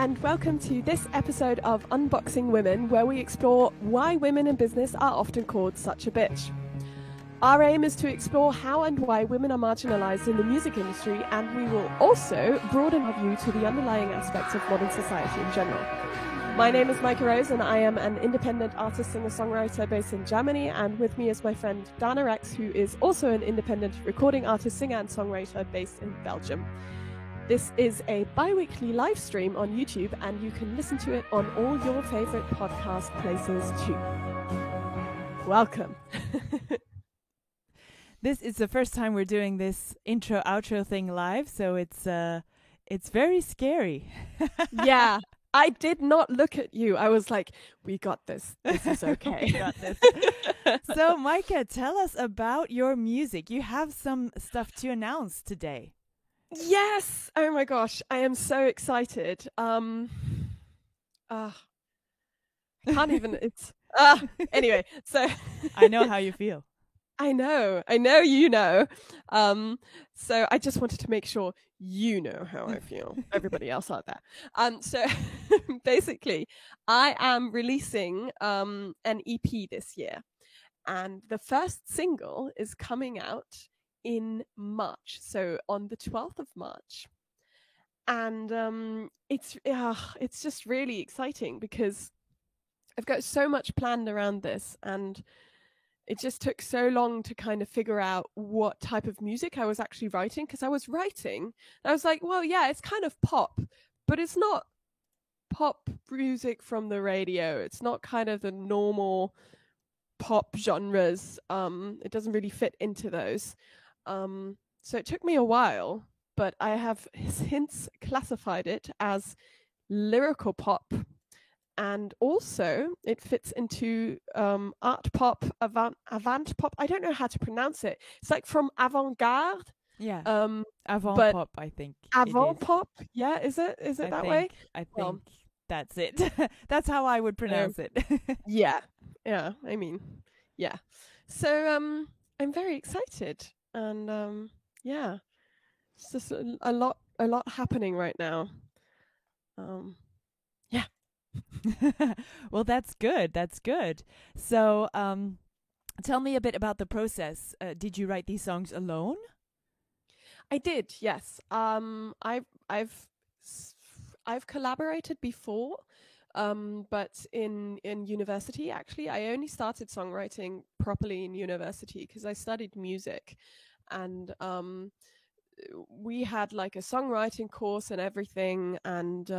and welcome to this episode of Unboxing Women, where we explore why women in business are often called such a bitch. Our aim is to explore how and why women are marginalised in the music industry, and we will also broaden our view to the underlying aspects of modern society in general. My name is Micah Rose, and I am an independent artist, singer-songwriter based in Germany, and with me is my friend Dana Rex, who is also an independent recording artist, singer and songwriter based in Belgium. This is a bi-weekly live stream on YouTube, and you can listen to it on all your favourite podcast places too. Welcome. This is the first time we're doing this intro-outro thing live, so it's very scary. Yeah, I did not look at you. I was like, we got this. This is okay. We got this. So, Micah, tell us about your music. You have some stuff to announce today. Yes! Oh my gosh, I am so excited. I can't even, anyway, so. I know how you feel. I know you know. So I just wanted to make sure you know how I feel, everybody else out there. So basically, I am releasing an EP this year, and the first single is coming out in March, so on the 12th of March. And it's just really exciting because I've got so much planned around this, and it just took so long to kind of figure out what type of music I was actually writing, because I was writing and I was like, well, yeah, it's kind of pop, but it's not pop music from the radio. It's not kind of the normal pop genres. It doesn't really fit into those. So it took me a while, but I have since classified it as lyrical pop. And also, it fits into art pop, avant pop. I don't know how to pronounce it. It's like from avant-garde. Yeah. Avant pop, I think. Avant pop? Yeah, is it that way? I think that's it. That's how I would pronounce it. Yeah. I mean, yeah. So I'm very excited, and it's just a lot happening right now. Yeah. Well, that's good. So, tell me a bit about the process. Did you write these songs alone? I did, yes. I've collaborated before, but in university, actually. I only started songwriting properly in university because I studied music, and we had like a songwriting course and everything, and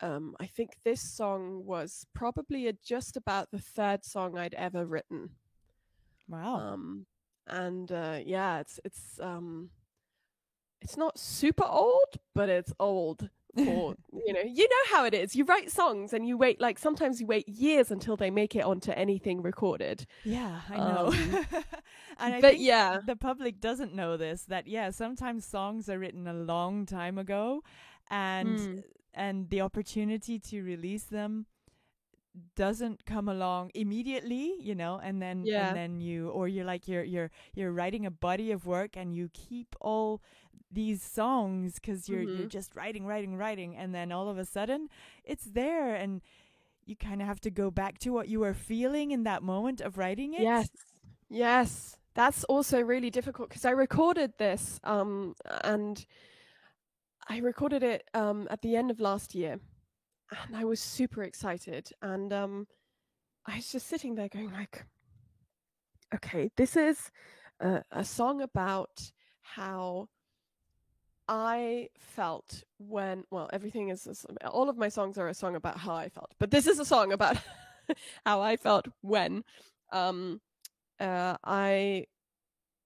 I think this song was probably just about the third song I'd ever written. Wow. It's not super old, but it's old for, you know how it is. You write songs and you wait, like sometimes you wait years until they make it onto anything recorded. Yeah, I know. And I think the public doesn't know this, that sometimes songs are written a long time ago, and the opportunity to release them doesn't come along immediately, and then you're writing a body of work, and you keep all these songs because you're just writing, and then all of a sudden it's there, and you kind of have to go back to what you were feeling in that moment of writing it. Yes, that's also really difficult, because I recorded this and I recorded it at the end of last year, and I was super excited, and I was just sitting there going like, okay, this is a song about how I felt when, everything is, all of my songs are a song about how I felt, but this is a song about how I felt when I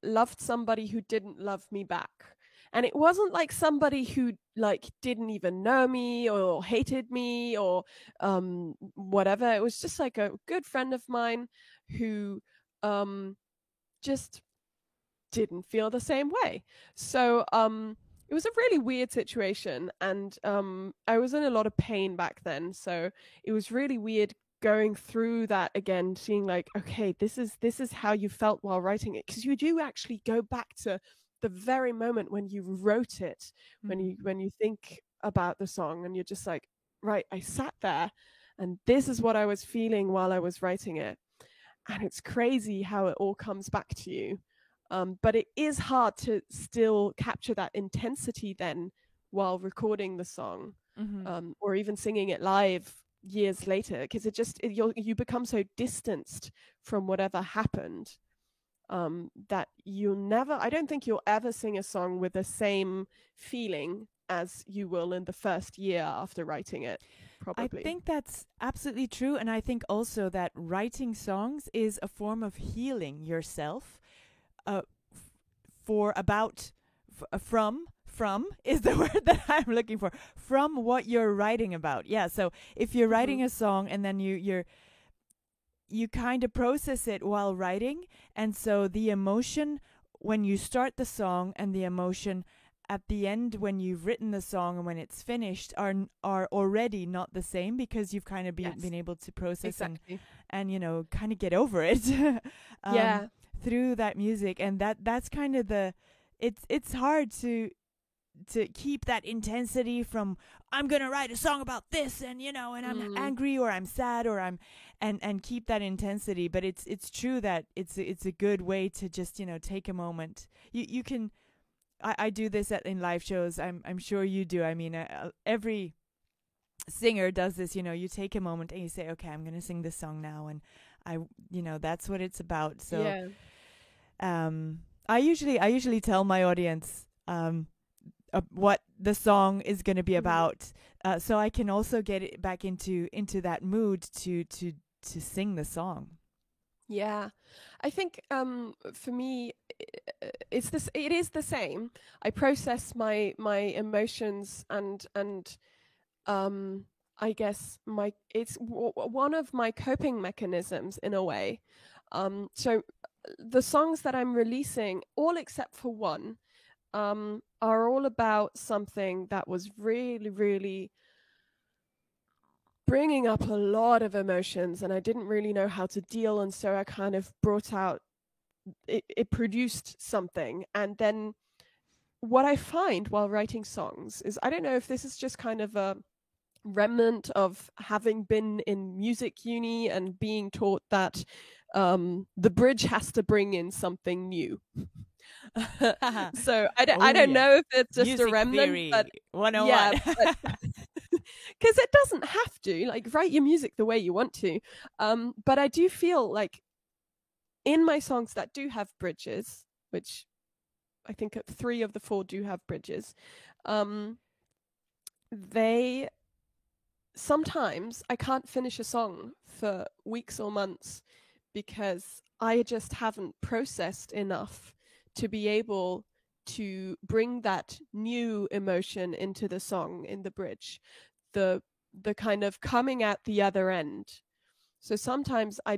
loved somebody who didn't love me back. And it wasn't like somebody who like didn't even know me or hated me or whatever. It was just like a good friend of mine who just didn't feel the same way. So it was a really weird situation, and I was in a lot of pain back then. So it was really weird going through that again, seeing like, okay, this is how you felt while writing it, because you do actually go back to the very moment when you wrote it, when you think about the song, and you're just like, right, I sat there and this is what I was feeling while I was writing it. And it's crazy how it all comes back to you. But it is hard to still capture that intensity then while recording the song, or even singing it live years later, because you become so distanced from whatever happened, that I don't think you'll ever sing a song with the same feeling as you will in the first year after writing it, probably. I think that's absolutely true. And I think also that writing songs is a form of healing yourself, from is the word that I'm looking for, from what you're writing about. Yeah. So if you're writing a song and then you kind of process it while writing, and so the emotion when you start the song and the emotion at the end when you've written the song and when it's finished are already not the same, because you've kind of been able to process and kind of get over it through that music. And that's kind of it's hard to keep that intensity from, I'm gonna write a song about this, and and I'm angry or I'm sad or I'm and keep that intensity. But it's true that it's a good way to just take a moment. You can, I do this in live shows. I'm sure you do. I mean, every singer does this. You take a moment and you say, okay, I'm gonna sing this song now, and that's what it's about. So I usually tell my audience what the song is going to be about, so I can also get it back into that mood to sing the song. Yeah, I think for me, it is the same. I process my emotions and I guess it's one of my coping mechanisms in a way. So the songs that I'm releasing, all except for one, are all about something that was really, really bringing up a lot of emotions, and I didn't really know how to deal, and so I kind of brought out, it produced something. And then what I find while writing songs is, I don't know if this is just kind of a remnant of having been in music uni and being taught that the bridge has to bring in something new. So I don't know if it's just music a remnant, theory, but 101. yeah, because it doesn't have to, like, write your music the way you want to. But I do feel like in my songs that do have bridges, which I think 3 of the 4 do have bridges, they sometimes I can't finish a song for weeks or months because I just haven't processed enough to be able to bring that new emotion into the song in the bridge, the kind of coming at the other end. So sometimes I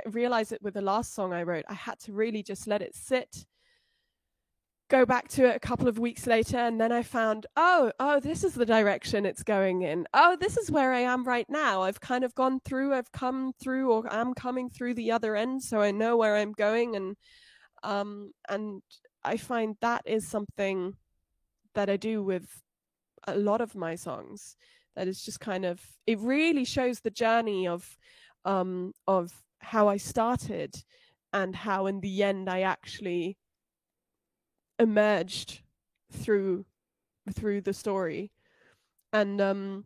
realized it with the last song I wrote. I had to really just let it sit, go back to it a couple of weeks later, and then I found, oh, this is the direction it's going in. Oh, this is where I am right now. I've kind of come through, or I'm coming through the other end, so I know where I'm going. And I find that is something that I do with a lot of my songs. That is just kind of, it really shows the journey of how I started and how in the end I actually emerged through the story. And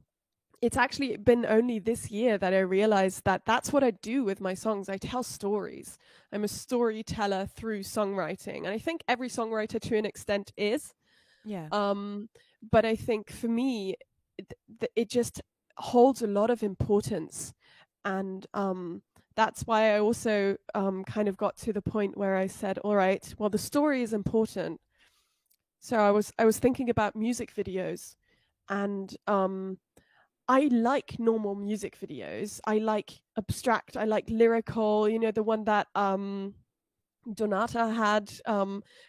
it's actually been only this year that I realized that that's what I do with my songs. I tell stories. I'm a storyteller through songwriting, and I think every songwriter to an extent is. Yeah. But I think for me, it just holds a lot of importance, and that's why I also kind of got to the point where I said, all right, well, the story is important. So I was thinking about music videos, and I like normal music videos. I like abstract. I like lyrical. The one that Donata had.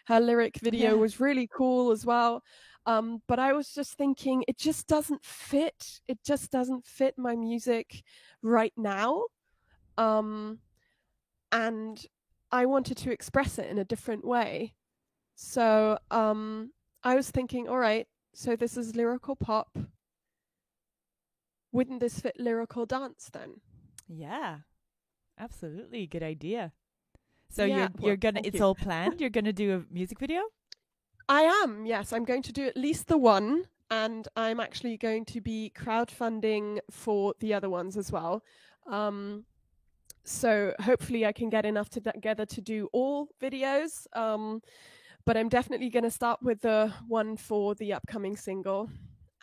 Her lyric video was really cool as well. But I was just thinking, it just doesn't fit. It just doesn't fit my music right now. And I wanted to express it in a different way. So I was thinking, all right, so this is lyrical pop. wouldn't this fit lyrical dance then? Yeah, absolutely. Good idea. So Yeah, you're gonna, it's all planned? You're gonna do a music video? I am, yes. I'm going to do at least the one, and I'm actually going to be crowdfunding for the other ones as well. So hopefully I can get enough together to do all videos. But I'm definitely going to start with the one for the upcoming single.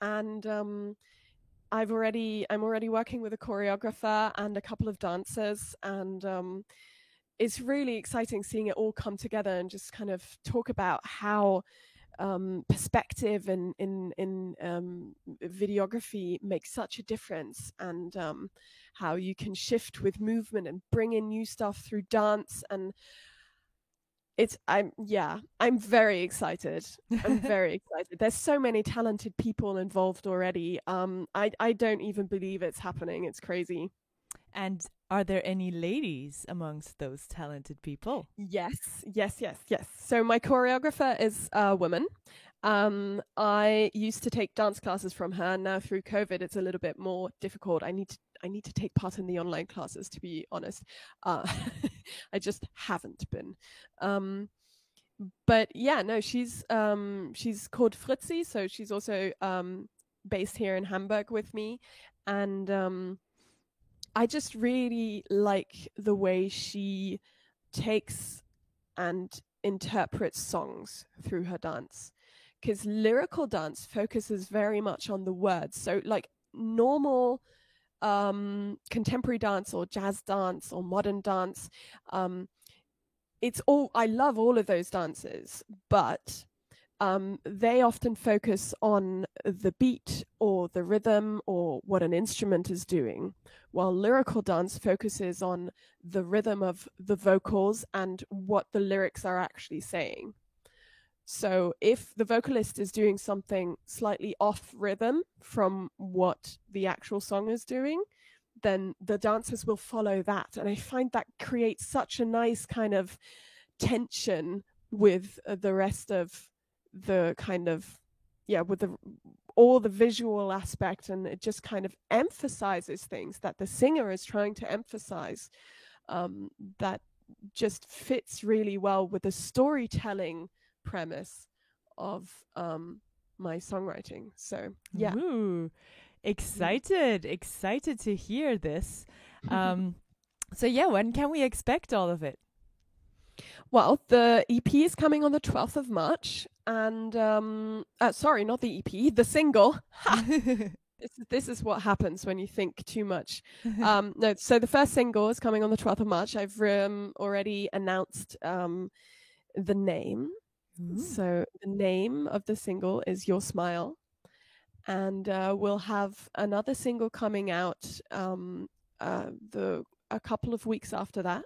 And I'm already working with a choreographer and a couple of dancers, and it's really exciting seeing it all come together and just kind of talk about how perspective in videography makes such a difference, and how you can shift with movement and bring in new stuff through dance. And I'm very excited. I'm very excited. There's so many talented people involved already. I don't even believe it's happening. It's crazy. And are there any ladies amongst those talented people? Yes. So my choreographer is a woman. I used to take dance classes from her. Now through COVID, it's a little bit more difficult. I need to take part in the online classes, to be honest. I just haven't been. But yeah, no, she's called Fritzi, so she's also based here in Hamburg with me, and I just really like the way she takes and interprets songs through her dance, because lyrical dance focuses very much on the words. So like normal contemporary dance or jazz dance or modern dance, I love all of those dances, but they often focus on the beat or the rhythm or what an instrument is doing, while lyrical dance focuses on the rhythm of the vocals and what the lyrics are actually saying. So if the vocalist is doing something slightly off rhythm from what the actual song is doing, then the dancers will follow that. And I find that creates such a nice kind of tension with the rest of the kind of, with all the visual aspect, and it just kind of emphasizes things that the singer is trying to emphasize, that just fits really well with the storytelling premise of my songwriting. So yeah. Ooh, excited to hear this. So yeah, when can we expect all of it? Well, the EP is coming on the 12th of March, and sorry, not the EP, the single. This is what happens when you think too much. No, so the first single is coming on the 12th of March. I've already announced the name. Ooh. So the name of the single is Your Smile, and we'll have another single coming out a couple of weeks after that.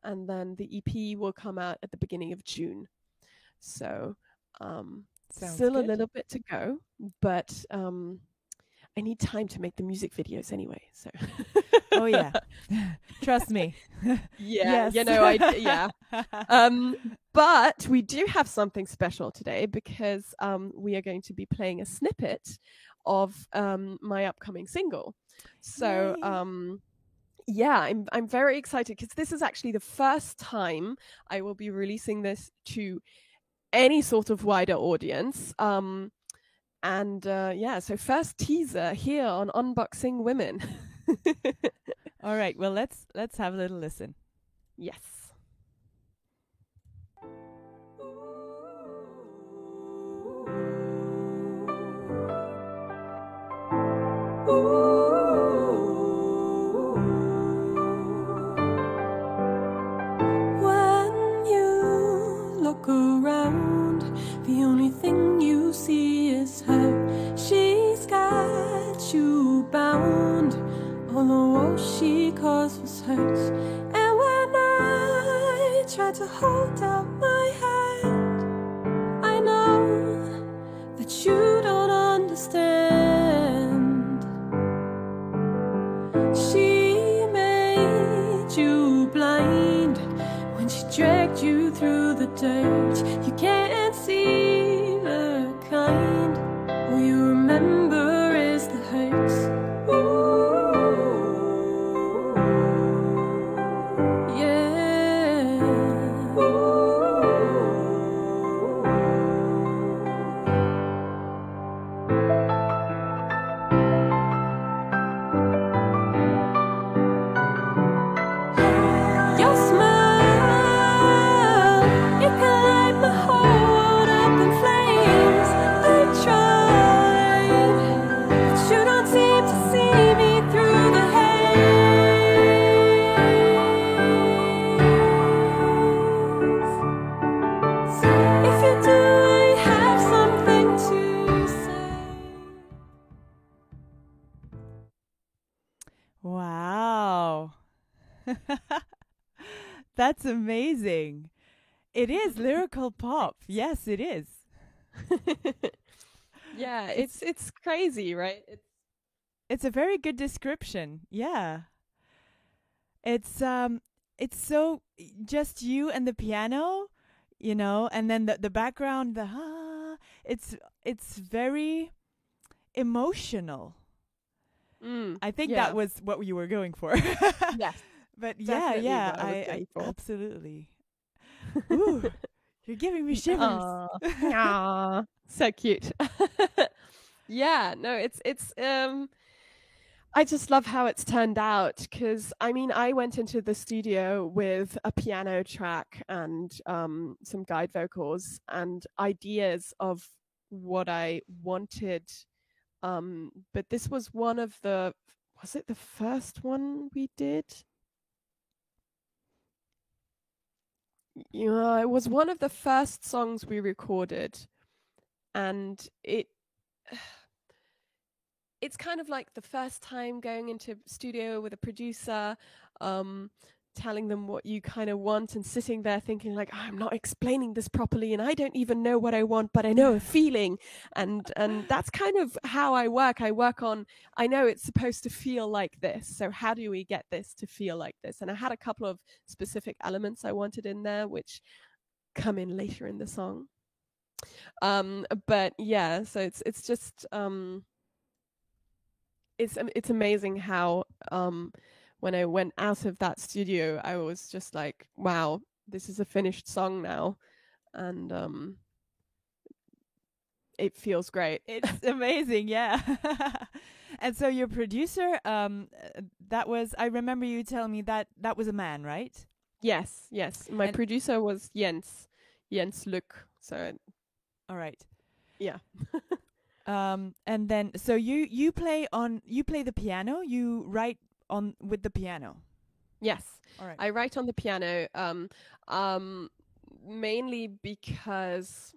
And then the EP will come out at the beginning of June. So still good. A little bit to go, but I need time to make the music videos anyway. So oh yeah, trust me. Yeah, yes. But we do have something special today, because we are going to be playing a snippet of my upcoming single. So yeah, I'm very excited, because this is actually the first time I will be releasing this to any sort of wider audience. So first teaser here on Unboxing Women. All right, well, let's have a little listen. Yes. Around, the only thing you see is her. She's got you bound, although all she caused was hurt. And when I try to hold out my hand, I know that you don't understand. She made you blind when she dragged you through the dirt. You can't see the kind. All you remember is the hurts. Ooh. That's amazing. It is lyrical pop. Yes, it is. Yeah, it's crazy, right? It's a very good description. Yeah. It's so just you and the piano, you know, and then the background, it's very emotional. I think that was what you were going for. Yes. But yeah, I absolutely. Ooh, you're giving me shivers. Aww, so cute. Yeah, no, it's I just love how it's turned out, because I mean, I went into the studio with a piano track and some guide vocals and ideas of what I wanted. But this was was it the first one we did? Yeah, it was one of the first songs we recorded, and it's kind of like the first time going into studio with a producer, telling them what you kind of want and sitting there thinking like, I'm not explaining this properly and I don't even know what I want, but I know a feeling. And that's kind of how I work. I know it's supposed to feel like this. So how do we get this to feel like this? And I had a couple of specific elements I wanted in there, which come in later in the song. But yeah, so it's just, it's amazing how when I went out of that studio, I was just like, wow, this is a finished song now, and it feels great. It's amazing, yeah. And so your producer, that was, I remember you telling me that was a man, right? Yes. My producer was Jens Luck. So, all right, yeah. And then, so you play the piano. You write with the piano. Yes. All right. I write on the piano, mainly because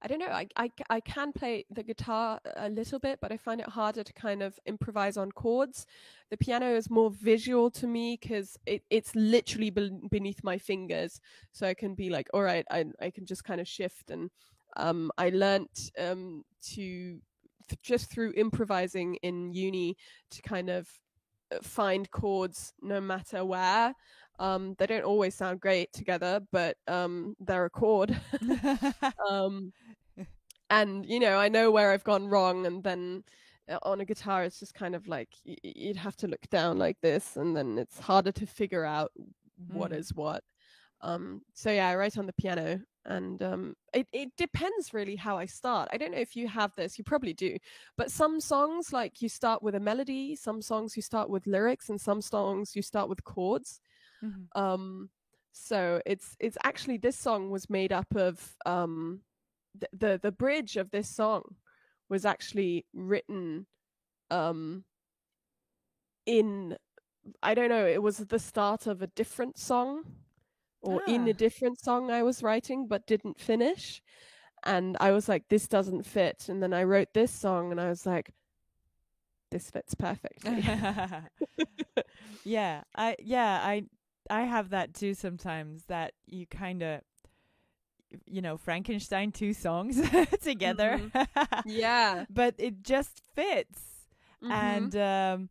I don't know. I can play the guitar a little bit, but I find it harder to kind of improvise on chords. The piano is more visual to me because it's literally beneath my fingers, so I can be like, all right, I can just kind of shift. And I learnt to just through improvising in uni to kind of find chords no matter where. They don't always sound great together, but they're a chord. And you know, I know where I've gone wrong, and then on a guitar it's just kind of like you'd have to look down like this, and then it's harder to figure out what is what. So yeah, I write on the piano, and it depends really how I start. I don't know if you have this, you probably do, but some songs, like, you start with a melody, some songs you start with lyrics, and some songs you start with chords. So it's actually, this song was made up of the bridge of this song was actually written in, I don't know, it was the start of a different song, or in a different song I was writing but didn't finish, and I was like, this doesn't fit, and then I wrote this song and I was like, this fits perfectly. I have that too sometimes, that you kind of, you know, Frankenstein two songs together. Yeah. But it just fits. And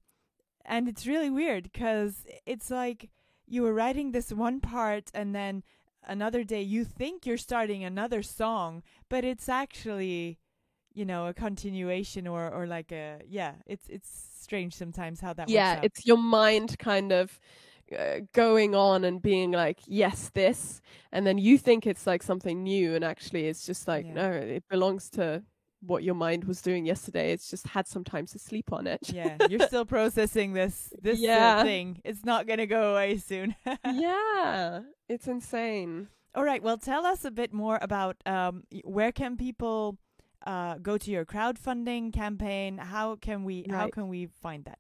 it's really weird because it's like you were writing this one part and then another day you think you're starting another song, but it's actually, you know, a continuation or like it's strange sometimes how that works out. It's your mind kind of going on and being like, yes, this, and then you think it's like something new, and actually it's just like, no, it belongs to what your mind was doing yesterday. It's just had some time to sleep on it. Yeah, you're still processing this thing. It's not gonna go away soon. Yeah, it's insane. All right, well, tell us a bit more about where can people go to your crowdfunding campaign? How can we find that?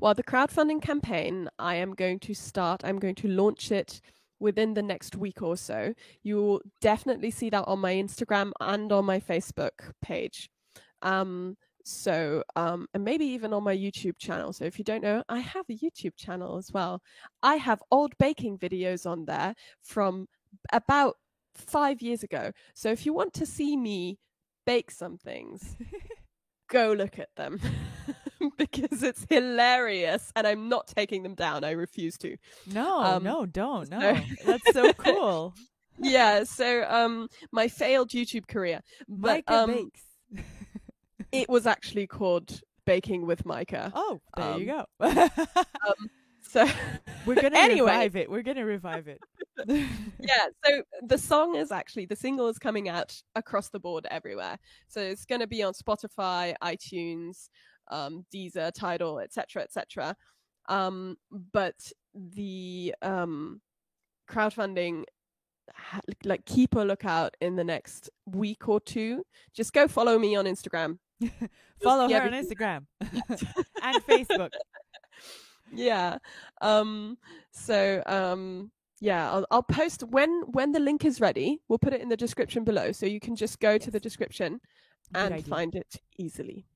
Well, the crowdfunding campaign, I'm going to launch it within the next week or so. You will definitely see that on my Instagram and on my Facebook page. So, and maybe even on my YouTube channel. So if you don't know, I have a YouTube channel as well. I have old baking videos on there from about 5 years ago. So if you want to see me bake some things, go look at them because it's hilarious, and I'm not taking them down. I refuse to. No, don't. No, that's so cool. Yeah. So, my failed YouTube career, but Micah Bakes. It was actually called Baking with Micah. Oh, there you go. So we're gonna revive it. We're gonna revive it. Yeah. So the single is coming out across the board everywhere. So it's going to be on Spotify, iTunes, Deezer, Tidal, etc., etc. But the crowdfunding, like, keep a lookout in the next week or two. Just go follow me on Instagram. Follow her on Instagram and Facebook. Yeah. Yeah, I'll post when the link is ready. We'll put it in the description below, so you can just go to the description and find it easily.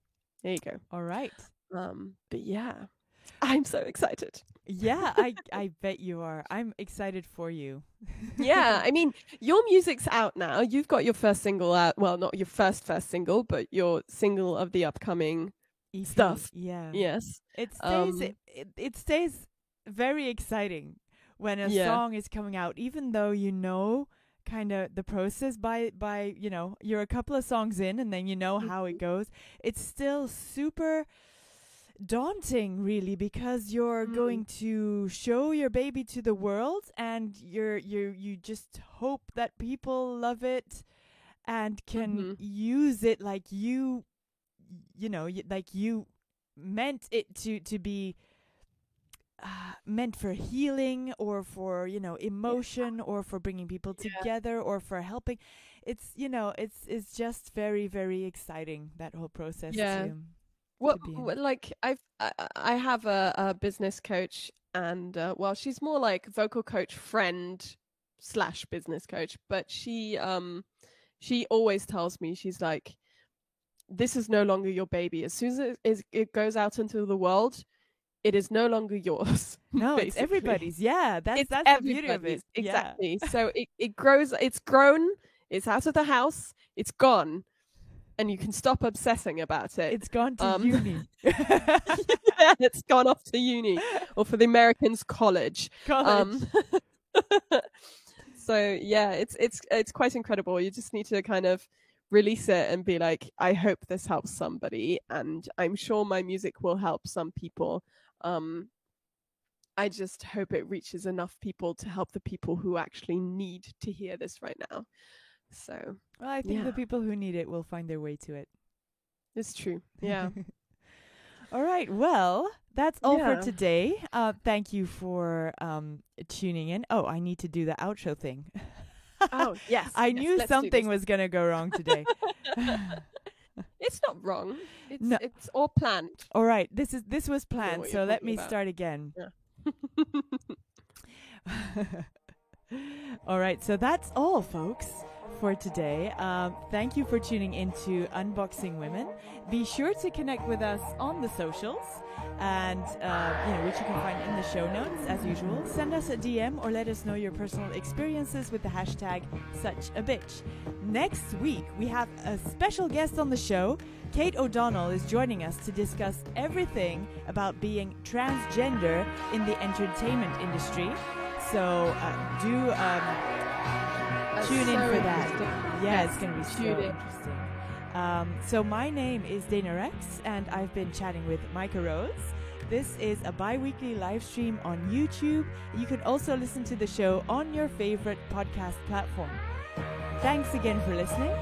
There you go. All right. But yeah, I'm so excited. Yeah, I bet you are. I'm excited for you. Yeah, I mean, your music's out now. You've got your first single out. Well, not your first single, but your single of the upcoming EP stuff. Yeah. Yes. It stays very exciting when a song is coming out, even though you know kind of the process by you know, you're a couple of songs in and then you know how it goes. It's still super daunting, really, because you're going to show your baby to the world, and you just hope that people love it and can use it like you know, like you meant it to be meant for healing, or for, you know, emotion, or for bringing people together, or for helping. It's, you know, it's just very, very exciting, that whole process. Well, like I have a business coach, and well, she's more like vocal coach friend / business coach, but she always tells me, she's like, this is no longer your baby. As soon as it goes out into the world, it is no longer yours. No, it's everybody's. Yeah, that's the beauty of it. Exactly. Yeah. So it grows. It's grown. It's out of the house. It's gone. And you can stop obsessing about it. It's gone to uni. Yeah, it's gone off to uni, or for the Americans, college. So yeah, it's quite incredible. You just need to kind of release it and be like, I hope this helps somebody, and I'm sure my music will help some people. I just hope it reaches enough people to help the people who actually need to hear this right now. So, well, I think the people who need it will find their way to it. It's true. Yeah. All right. Well, that's all for today. Thank you for tuning in. Oh, I need to do the outro thing. Oh, yes. I knew something was going to go wrong today. It's not wrong. It's all planned. All right. This was planned. So let me start again. Yeah. All right. So that's all, folks, for today. Thank you for tuning into Unboxing Women. Be sure to connect with us on the socials, and which you can find in the show notes as usual. Send us a DM or let us know your personal experiences with the hashtag #SuchABitch. Next week we have a special guest on the show. Kate O'Donnell is joining us to discuss everything about being transgender in the entertainment industry. So do tune in for that. Yeah, it's going to be so interesting. So my name is Dana Rex, and I've been chatting with Micah Rose. This is a bi-weekly live stream on YouTube. You can also listen to the show on your favorite podcast platform. Thanks again for listening.